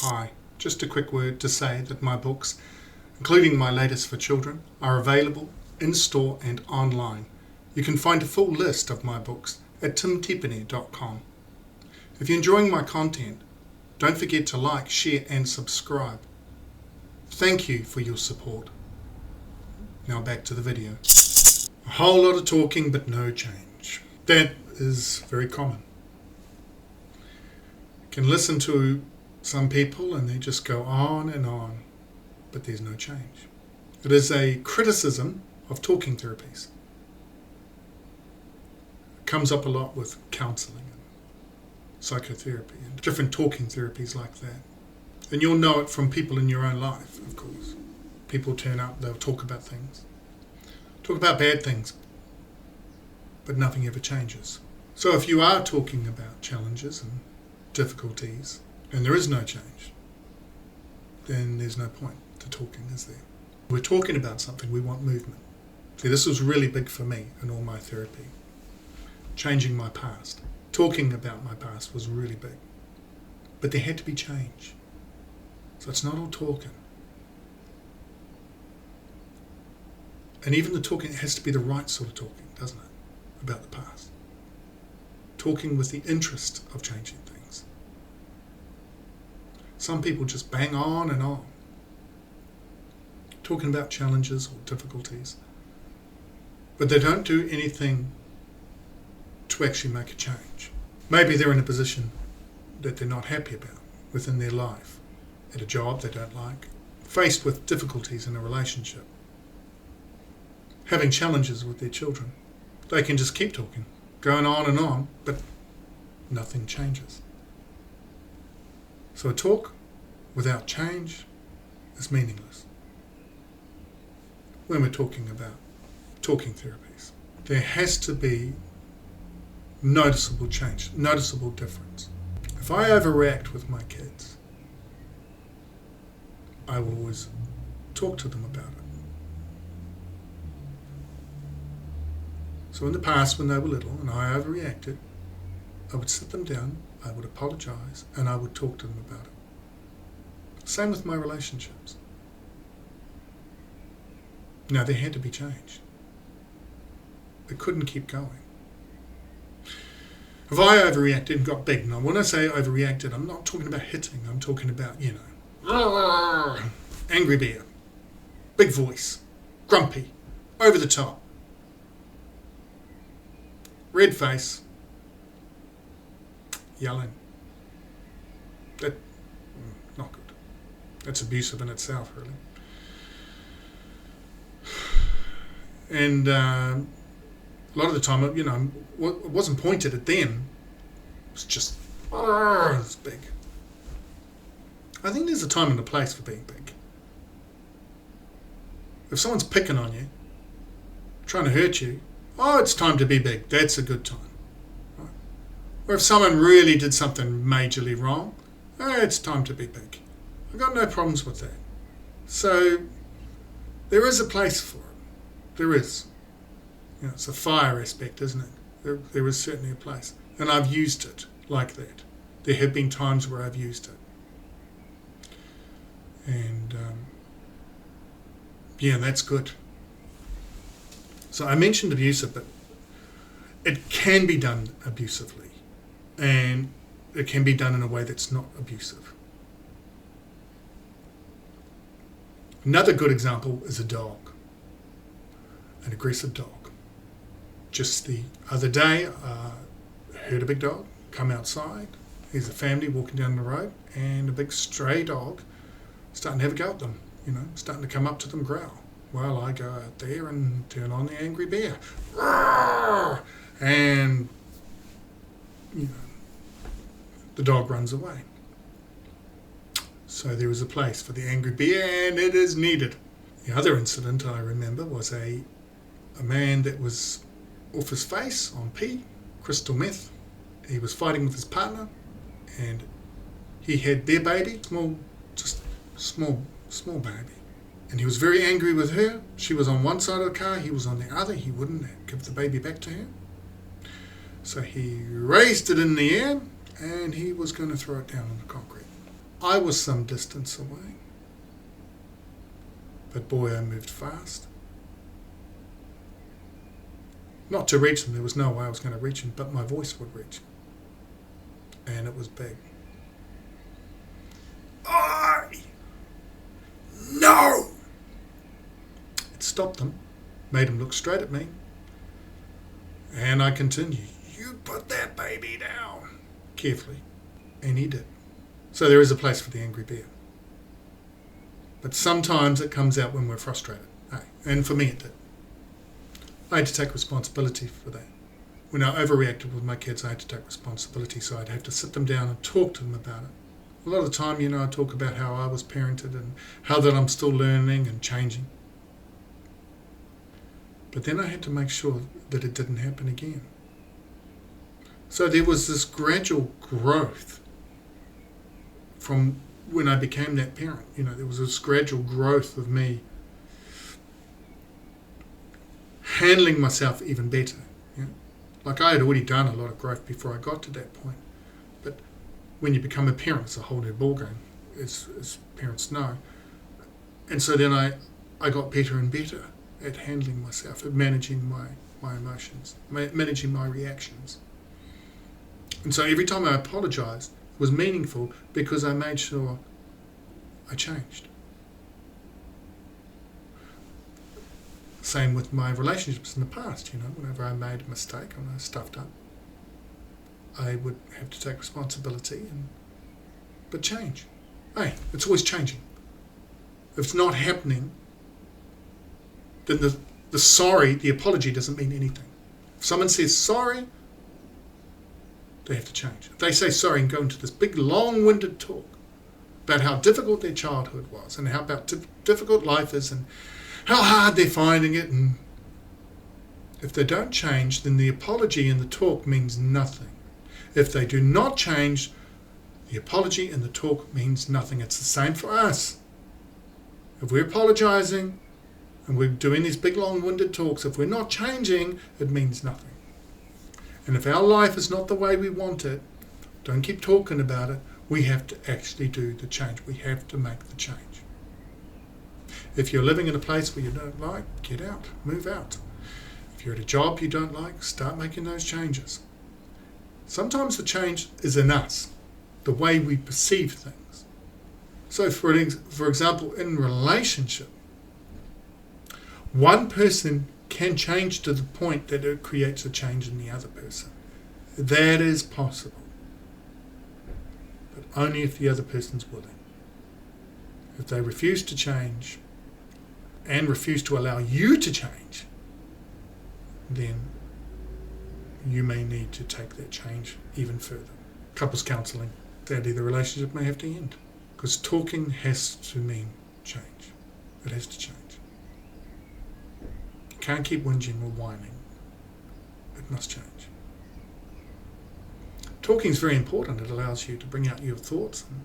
Hi, just a quick word to say that my books, including my latest for children, are available in-store and online. You can find a full list of my books at tipene.com. If you're enjoying my content, don't forget to like, share and subscribe. Thank you for your support. Now back to the video. A whole lot of talking but no change. That is very common. You can listen to some people and they just go on and on, but there's no change. It is a criticism of talking therapies. It comes up a lot with counselling and psychotherapy and different talking therapies like that. And you'll know it from people in your own life, of course. People turn up, they'll talk about things. Talk about bad things, but nothing ever changes. So if you are talking about challenges and difficulties, and there is no change, then there's no point to talking, is there? We're talking about something, we want movement. See, this was really big for me in all my therapy. Changing my past. Talking about my past was really big. But there had to be change. So it's not all talking. And even the talking, it has to be the right sort of talking, doesn't it? About the past. Talking with the interest of changing things. Some people just bang on and on, talking about challenges or difficulties, but they don't do anything to actually make a change. Maybe they're in a position that they're not happy about within their life, at a job they don't like, faced with difficulties in a relationship, having challenges with their children. They can just keep talking, going on and on, but nothing changes. So a talk without change is meaningless. When we're talking about talking therapies, there has to be noticeable change, noticeable difference. If I overreact with my kids, I will always talk to them about it. So in the past, when they were little and I overreacted, I would sit them down, I would apologize, and I would talk to them about it. Same with my relationships. Now, there had to be change. It couldn't keep going. If I overreacted and got big, now when I say overreacted, I'm not talking about hitting, I'm talking about, angry bear, big voice, grumpy, over the top, red face, yelling. Not good. That's abusive in itself, really. And a lot of the time, it wasn't pointed at them. It was just, it's big. I think there's a time and a place for being big. If someone's picking on you, trying to hurt you, it's time to be big. That's a good time. Right? Or if someone really did something majorly wrong, it's time to be big. I've got no problems with that. So there is a place for it. There is. It's a fire aspect, isn't it? There is certainly a place. And I've used it like that. There have been times where I've used it. And that's good. So I mentioned abusive, but it can be done abusively. And it can be done in a way that's not abusive. Another good example is a dog. An aggressive dog. Just the other day, I heard a big dog come outside. There's a family walking down the road and a big stray dog starting to have a go at them, starting to come up to them, growl. Well, I go out there and turn on the angry bear. And, the dog runs away. So there is a place for the angry bear and it is needed. The other incident I remember was a man that was off his face on P, crystal meth. He was fighting with his partner and he had their baby, small baby. And he was very angry with her. She was on one side of the car, he was on the other. He wouldn't give the baby back to her. So he raised it in the air and he was going to throw it down on the concrete. I was some distance away. But boy, I moved fast. Not to reach them, there was no way I was going to reach them, but my voice would reach them. And it was big. No! It stopped them, made them look straight at me. And I continued, you put that baby down. Carefully. And he did. So there is a place for the angry bear. But sometimes it comes out when we're frustrated. And for me it did. I had to take responsibility for that. When I overreacted with my kids, I had to take responsibility, so I'd have to sit them down and talk to them about it. A lot of the time, I talk about how I was parented and how that I'm still learning and changing. But then I had to make sure that it didn't happen again. So there was this gradual growth from when I became that parent. There was this gradual growth of me handling myself even better. Like I had already done a lot of growth before I got to that point. But when you become a parent, it's a whole new ballgame, as parents know. And so then I got better and better at handling myself, at managing my emotions, managing my reactions. And so every time I apologised, it was meaningful because I made sure I changed. Same with my relationships in the past, whenever I made a mistake and I stuffed up, I would have to take responsibility but change. It's always changing. If it's not happening, then the apology doesn't mean anything. If someone says sorry, they have to change. If they say sorry and go into this big long-winded talk about how difficult their childhood was and how difficult life is and how hard they're finding it, and if they don't change, then the apology and the talk means nothing. If they do not change, the apology and the talk means nothing. It's the same for us. If we're apologising and we're doing these big long-winded talks, if we're not changing, it means nothing. And if our life is not the way we want it, don't keep talking about it. We have to actually do the change. We have to make the change. If you're living in a place where you don't like, get out, move out. If you're at a job you don't like, start making those changes. Sometimes the change is in us, the way we perceive things. So for example, in relationship, one person can change to the point that it creates a change in the other person. That is possible. But only if the other person's willing. If they refuse to change, and refuse to allow you to change, then you may need to take that change even further. Couples counselling, sadly the relationship may have to end, because talking has to mean change. It has to change. You can't keep whinging or whining. It must change. Talking is very important. It allows you to bring out your thoughts and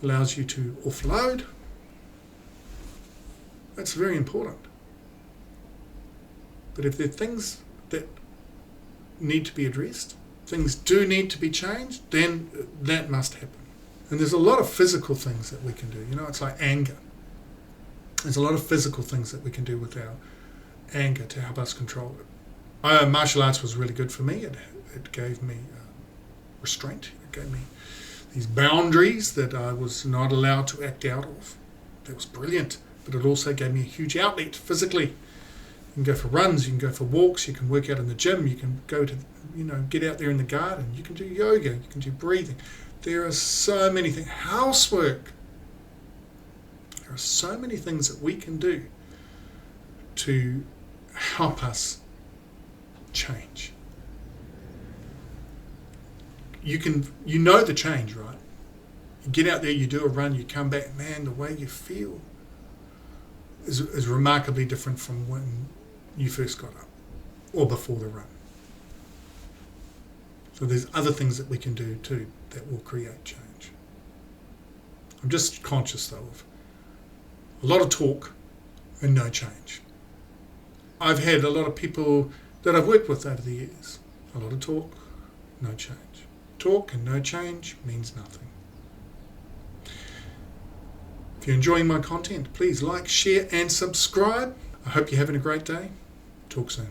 allows you to offload. That's very important. But if there are things that need to be addressed, things do need to be changed, then that must happen. And there's a lot of physical things that we can do. It's like anger. There's a lot of physical things that we can do with our anger to help us control it. Martial arts was really good for me. It gave me restraint. It gave me these boundaries that I was not allowed to act out of. That was brilliant. But it also gave me a huge outlet physically. You can go for runs, you can go for walks, you can work out in the gym, you can go to, get out there in the garden, you can do yoga, you can do breathing. There are so many things. Housework. There are so many things that we can do to help us change. You know the change, right? You get out there, you do a run, you come back, man, the way you feel is remarkably different from when you first got up or before the run. So there's other things that we can do too that will create change. I'm just conscious though of a lot of talk and no change. I've had a lot of people that I've worked with over the years. A lot of talk, no change. Talk and no change means nothing. If you're enjoying my content, please like, share and subscribe. I hope you're having a great day. Talk soon.